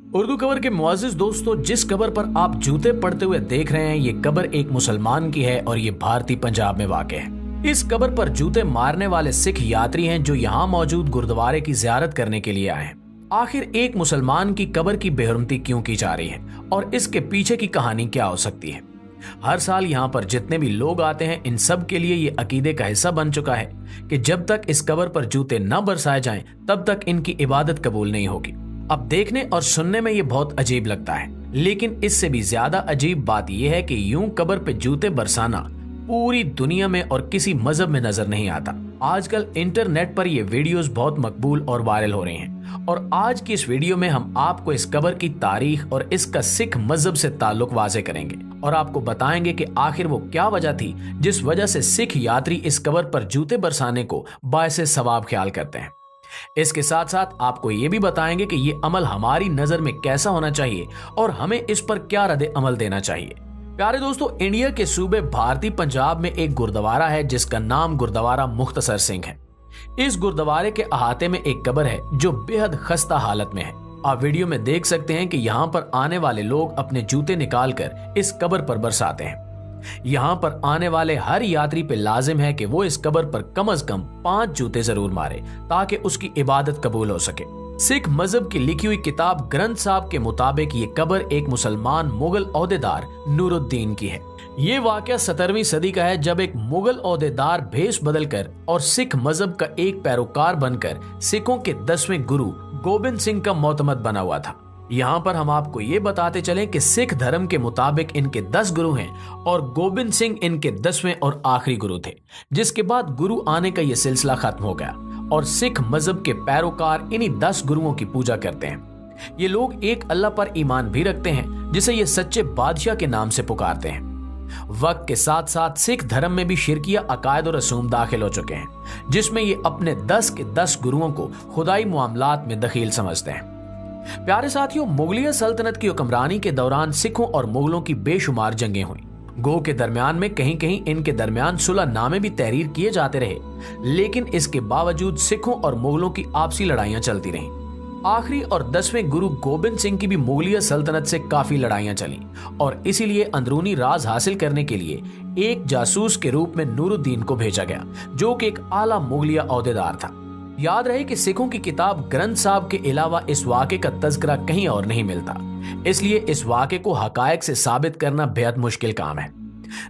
Urdu cover के मुअज़्ज़िज़ दोस्तों, जिस कबर पर आप जूते पड़ते हुए देख रहे हैं, ये कबर एक मुसलमान की है और ये भारतीय पंजाब में वाक़ है। इस कबर पर जूते मारने वाले सिख यात्री हैं जो यहाँ मौजूद गुरुद्वारे की ज़ियारत करने के लिए आए हैं। आखिर एक मुसलमान की कबर की बेहुरमती क्यों की जा रही है और इसके पीछे की कहानी क्या हो सकती है? हर साल यहाँ पर जितने भी लोग आते हैं, इन सब के लिए ये अकीदे का हिस्सा बन चुका है कि जब तक इस कबर पर जूते न बरसाए जाएं, तब तक इनकी इबादत कबूल नहीं होगी। अब देखने और सुनने में ये बहुत अजीब लगता है, लेकिन इससे भी ज्यादा अजीब बात यह है कि यूं कबर पे जूते बरसाना पूरी दुनिया में और किसी मजहब में नजर नहीं आता। आजकल इंटरनेट पर ये वीडियोस बहुत मकबूल और वायरल हो रहे हैं और आज की इस वीडियो में हम आपको इस कबर की तारीख और इसका सिख मजहब से ताल्लुक वाज़े करेंगे और आपको बताएंगे कि आखिर वो क्या वजह थी जिस वजह से सिख यात्री इस कबर पर जूते बरसाने को बायसे सवाब ख्याल करते हैं। इसके साथ साथ आपको ये भी बताएंगे कि ये अमल हमारी नजर में कैसा होना चाहिए और हमें इस पर क्या रद्द अमल देना चाहिए। प्यारे दोस्तों, इंडिया के सूबे भारतीय पंजाब में एक गुरुद्वारा है जिसका नाम गुरुद्वारा मुख्तसर सिंह है। इस गुरुद्वारे के अहाते में एक कबर है जो बेहद खस्ता हालत में है। आप वीडियो में देख सकते हैं कि यहाँ पर आने वाले लोग अपने जूते निकालकर इस कबर पर बरसाते हैं। यहाँ पर आने वाले हर यात्री पे लाजिम है कि वो इस कबर पर कम से कम 5 जूते जरूर मारे ताकि उसकी इबादत कबूल हो सके। सिख मजहब की लिखी हुई किताब ग्रंथ साहब के मुताबिक ये कबर एक मुसलमान मुगल ओहदेदार नूरुद्दीन की है। ये वाकया 17वीं सदी का है जब एक मुगल ओहदेदार भेष बदलकर और सिख मजहब का एक पैरोकार बनकर सिखों के 10वें गुरु गोबिंद सिंह का मोतमद बना हुआ था। यहाँ पर हम आपको ये बताते चलें कि सिख धर्म के मुताबिक इनके 10 गुरु हैं और गोबिंद सिंह इनके 10वें और आखिरी गुरु थे, जिसके बाद गुरु आने का ये सिलसिला खत्म हो गया और सिख मजहब के पैरोकार इन्हीं 10 गुरुओं की पूजा करते हैं। ये लोग एक अल्लाह पर ईमान भी रखते हैं जिसे ये सच्चे बादशाह के नाम से पुकारते हैं। वक्त के साथ साथ सिख धर्म में भी शिरकिया अकायद और रसूम दाखिल हो चुके हैं जिसमें ये अपने 10 के 10 गुरुओं को खुदाई मामलात में दखील समझते हैं। प्यारे साथियों, मुगलिया सल्तनत की हुक्मरानी के दौरान सिखों और मुगलों की बेशुमार जंगें हुई। गो के दरमियान में कहीं कहीं इनके दरमियान सुलह नामे भी तहरीर किए जाते रहे, लेकिन इसके बावजूद सिखों और मुगलों की आपसी लड़ाइयां चलती रहीं। आखिरी और 10वें गुरु गोबिंद सिंह की भी मुगलिया सल्तनत से काफी लड़ाइयां चली और इसीलिए अंदरूनी राज हासिल करने के लिए एक जासूस के रूप में नूरुद्दीन को भेजा गया जो कि एक आला मुगलिया ओहदेदार था। याद रहे कि सिखों की किताब ग्रंथ साहब के अलावा इस वाक़े का तज़किरा कहीं और नहीं मिलता, इसलिए इस वाक़े को हक़ाइक़ से साबित करना बेहद मुश्किल काम है।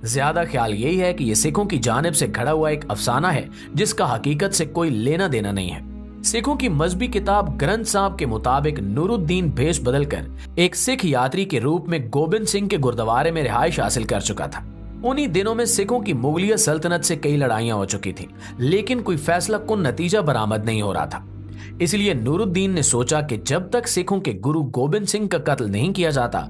ज्यादा ख्याल यही है कि यह सिखों की जानिब से घड़ा हुआ एक अफसाना है जिसका हकीकत से कोई लेना देना नहीं है। सिखों की मजहबी किताब ग्रंथ साहब के मुताबिक नूरुद्दीन भेष बदलकर एक सिख यात्री के रूप में गोबिंद सिंह के गुरुद्वारे में रिहाइश हासिल कर चुका था। उन्हीं दिनों में सिखों की मुगलिया सल्तनत से कई लड़ाइयां हो चुकी थी, लेकिन कोई फैसला कुन नतीजा बरामद नहीं हो रहा था। इसलिए नूरुद्दीन ने सोचा कि जब तक सिखों के गुरु गोबिंद सिंह का कत्ल नहीं किया जाता,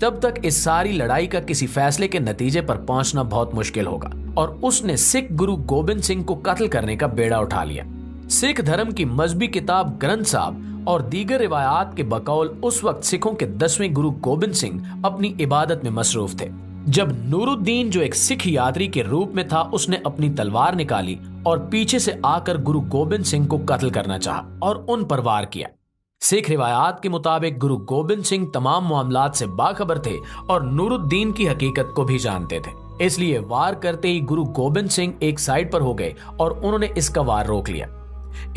तब तक इस सारी लड़ाई का किसी फैसले के नतीजे पर पहुंचना बहुत मुश्किल होगा और उसने सिख गुरु गोबिंद सिंह को कत्ल करने का बेड़ा उठा लिया। सिख धर्म की मजहबी किताब ग्रंथ साहब और दीगर रिवायात के बकौल उस वक्त सिखों के 10वें गुरु गोबिंद सिंह अपनी इबादत में मसरूफ थे। जब नूरुद्दीन जो एक सिख यात्री के रूप में था, उसने अपनी तलवार निकाली और पीछे से आकर गुरु गोबिंद सिंह को कत्ल करना चाहा और उन पर वार किया। सिख रिवायात के मुताबिक गुरु गोबिंद सिंह तमाम मामलात से बाखबर थे और नूरुद्दीन की हकीकत को भी जानते थे, इसलिए वार करते ही गुरु गोबिंद सिंह एक साइड पर हो गए और उन्होंने इसका वार रोक लिया।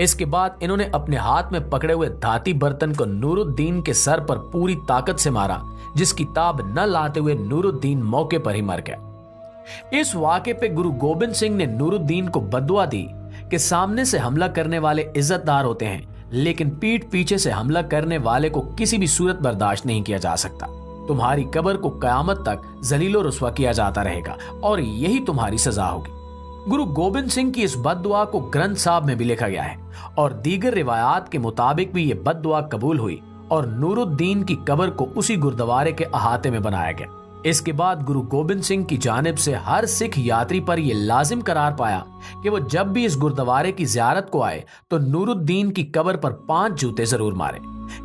इसके बाद इन्होंने अपने हाथ में पकड़े हुए धाती बर्तन को नूरुद्दीन के सर पर पूरी ताकत से मारा, जिसकी ताब न लाते हुए नूरुद्दीन मौके पर ही मर गया। इस वाक़े पे गुरु गोबिंद सिंह ने नूरुद्दीन को बद्दुआ दी कि सामने से हमला करने वाले इज्जतदार होते हैं, लेकिन पीठ पीछे से हमला करने वाले को किसी भी सूरत बर्दाश्त नहीं किया जा सकता। तुम्हारी कब्र को कयामत तक जलीलो रुस्वा किया जाता रहेगा और यही तुम्हारी सजा होगी। गुरु गोबिंद सिंह की इस बद्दुआ को ग्रंथ साहब में भी लिखा गया है और दीगर रिवायात के मुताबिक भी ये बद्दुआ कबूल हुई और नूरुद्दीन की कब्र को उसी गुरुद्वारे के अहाते में बनाया गया। इसके बाद गुरु गोबिंद सिंह की जानिब से हर सिख यात्री पर यह लाजिम करार पाया कि वो जब भी इस गुरुद्वारे की ज़ियारत को आए तो नूरुद्दीन की कब्र पर 5 जूते जरूर मारे,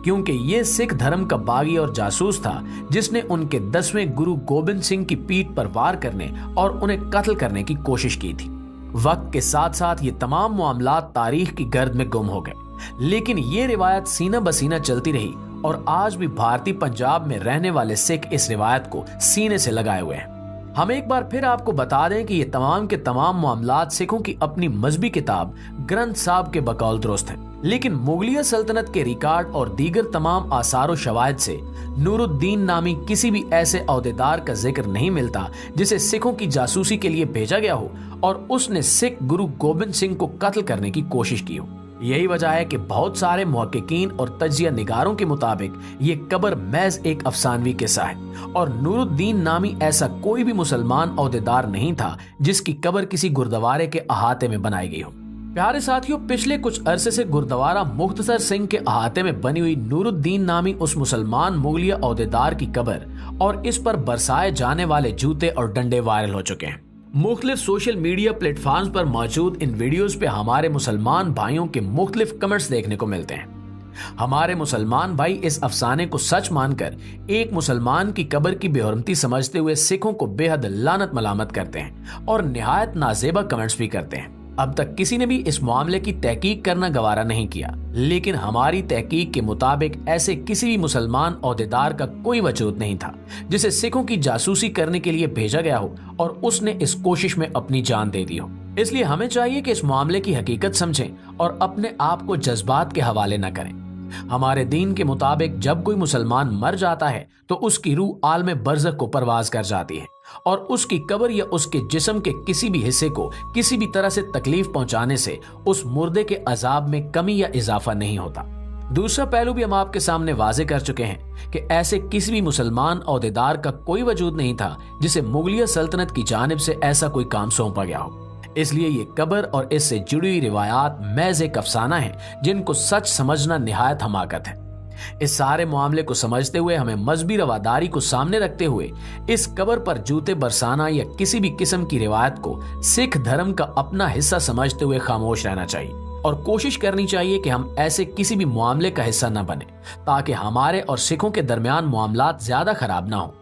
क्योंकि ये सिख धर्म का बागी और जासूस था जिसने उनके 10वें गुरु गोबिंद सिंह की पीठ पर वार करने और उन्हें कत्ल करने की कोशिश की थी। वक्त के साथ साथ ये तमाम मामलात तारीख की गर्द में गुम हो गए, लेकिन ये रिवायत सीना बसीना चलती रही और आज भी भारतीय पंजाब में रहने वाले सिख इस रिवायत को सीने से लगाए हुए हैं। हम एक बार फिर आपको बता दें कि ये तमाम के तमाम मामलात सिखों की अपनी मजहबी किताब ग्रंथ साहब के बकौल दुरुस्त हैं, लेकिन मुगलिया सल्तनत के रिकॉर्ड और दीगर तमाम आसार शवाहिद से नूरुद्दीन नामी किसी भी ऐसे अहदेदार का जिक्र नहीं मिलता जिसे सिखों की जासूसी के लिए भेजा गया हो और उसने सिख गुरु गोबिंद सिंह को कत्ल करने की कोशिश की हो। यही वजह है कि बहुत सारे मुहक्किकीन और तज्जिया निगारों के मुताबिक ये कब्र महज एक अफसानवी किस्सा है और नूरुद्दीन नामी ऐसा कोई भी मुसलमान अहदेदार नहीं था जिसकी कब्र किसी गुरुद्वारे के अहाते में बनाई गई हो। प्यारे साथियों, पिछले कुछ अरसे से गुरुद्वारा मुख्तसर सिंह के अहाते में बनी हुई नूरुद्दीन नामी उस मुसलमान मुगलिया अहदेदार की कब्र और इस पर बरसाए जाने वाले जूते और डंडे वायरल हो चुके हैं। मुख्तलिफ सोशल मीडिया प्लेटफॉर्म्स पर मौजूद इन वीडियोस पे हमारे मुसलमान भाइयों के मुख्तलिफ कमेंट्स देखने को मिलते हैं। हमारे मुसलमान भाई इस अफसाने को सच मानकर एक मुसलमान की कब्र की बेहरमती समझते हुए सिखों को बेहद लानत मलामत करते हैं और निहायत नाजेबा कमेंट्स भी करते हैं। अब तक किसी ने भी इस मामले की तहकीक करना गवारा नहीं किया, लेकिन हमारी तहकीक के मुताबिक ऐसे किसी भी मुसलमान अहदेदार का कोई वजूद नहीं था जिसे सिखों की जासूसी करने के लिए भेजा गया हो और उसने इस कोशिश में अपनी जान दे दी हो। इसलिए हमें चाहिए कि इस मामले की हकीकत समझें और अपने आप को जज्बात के हवाले न करें। हमारे दीन के मुताबिक जब कोई मुसलमान मर जाता है तो उसकी रूह आलम बरज़ख को परवाज कर जाती है और उसकी कब्र या उसके जिस्म के किसी भी हिस्से को किसी भी तरह से तकलीफ पहुंचाने से उस मुर्दे के अजाब में कमी या इजाफा नहीं होता। दूसरा पहलू भी हम आपके सामने वाजे कर चुके हैं कि ऐसे किसी भी मुसलमान अहदेदार का कोई वजूद नहीं था जिसे मुगलिया सल्तनत की जानिब से ऐसा कोई काम सौंपा गया हो। इसलिए ये कब्र और इससे जुड़ी हुई रिवायात महज एक अफसाना है जिनको सच समझना निहायत हमाकत है। इस सारे मामले को समझते हुए हमें मजहबी रवादारी को सामने रखते हुए इस कब्र पर जूते बरसाना या किसी भी किस्म की रिवायत को सिख धर्म का अपना हिस्सा समझते हुए खामोश रहना चाहिए और कोशिश करनी चाहिए कि हम ऐसे किसी भी मामले का हिस्सा न बने ताकि हमारे और सिखों के दरमियान मामलात ज्यादा खराब ना हो।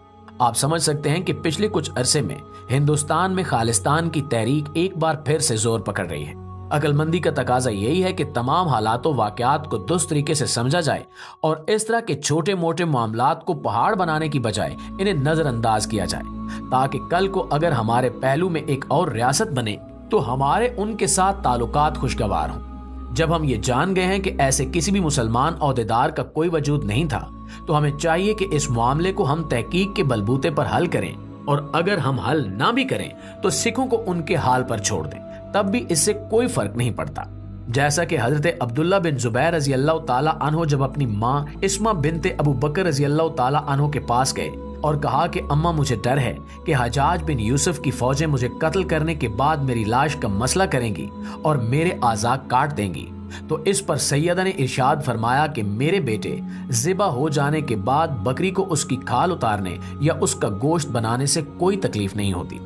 आप समझ सकते हैं कि पिछले कुछ अरसे में हिंदुस्तान में खालिस्तान की तहरीक एक बार फिर से जोर पकड़ रही है। अकलमंदी का तकाजा यही है कि तमाम हालातों वाकयात को दुरुस्त तरीके से समझा जाए और इस तरह के छोटे मोटे मामलात को पहाड़ बनाने की बजाय इन्हें नजरअंदाज किया जाए ताकि कल को अगर हमारे पहलू में एक और रियासत बने तो हमारे उनके साथ ताल्लुकात खुशगवार हों। जब हम ये जान गए हैं कि ऐसे किसी भी मुसलमान अहदेदार का कोई वजूद नहीं था तो हमें चाहिए कि इस मामले को हम तहकीक के बलबूते पर हल करें और अगर हम हल ना भी करें तो सिखों को उनके हाल पर छोड़ दें, तब भी इससे कोई फर्क नहीं पड़ता। जैसा कि हजरत अब्दुल्ला बिन जुबैर रजी अल्लाह ताला अन्हो जब अपनी माँ इस्मा बिनते अबू बकर रजी अल्लाह ताला अन्हो के पास गए और कहा कि अम्मा मुझे डर है कि हजाज बिन यूसुफ की फौजें मुझे कत्ल करने के बाद मेरी लाश का मसला करेंगी और मेरे आज़ाद काट देंगी, तो इस पर सैयदा ने इरशाद फरमाया कि मेरे बेटे ज़िबा हो जाने के बाद बकरी को उसकी खाल उतारने या उसका गोश्त बनाने से कोई तकलीफ नहीं होती।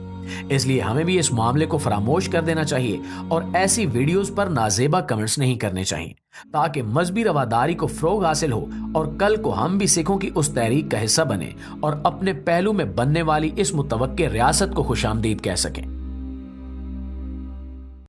इसलिए हमें भी इस मामले को फरामोश कर देना चाहिए और ऐसी वीडियोस पर नाजेबा कमेंट्स नहीं करने चाहिए ताकि मजहबी रवादारी को फ़रोग हासिल हो और कल को हम भी सिखों की उस तहरीक का हिस्सा बने और अपने पहलू में बनने वाली इस मुतवक्के रियासत को खुशामदीद कह सकें।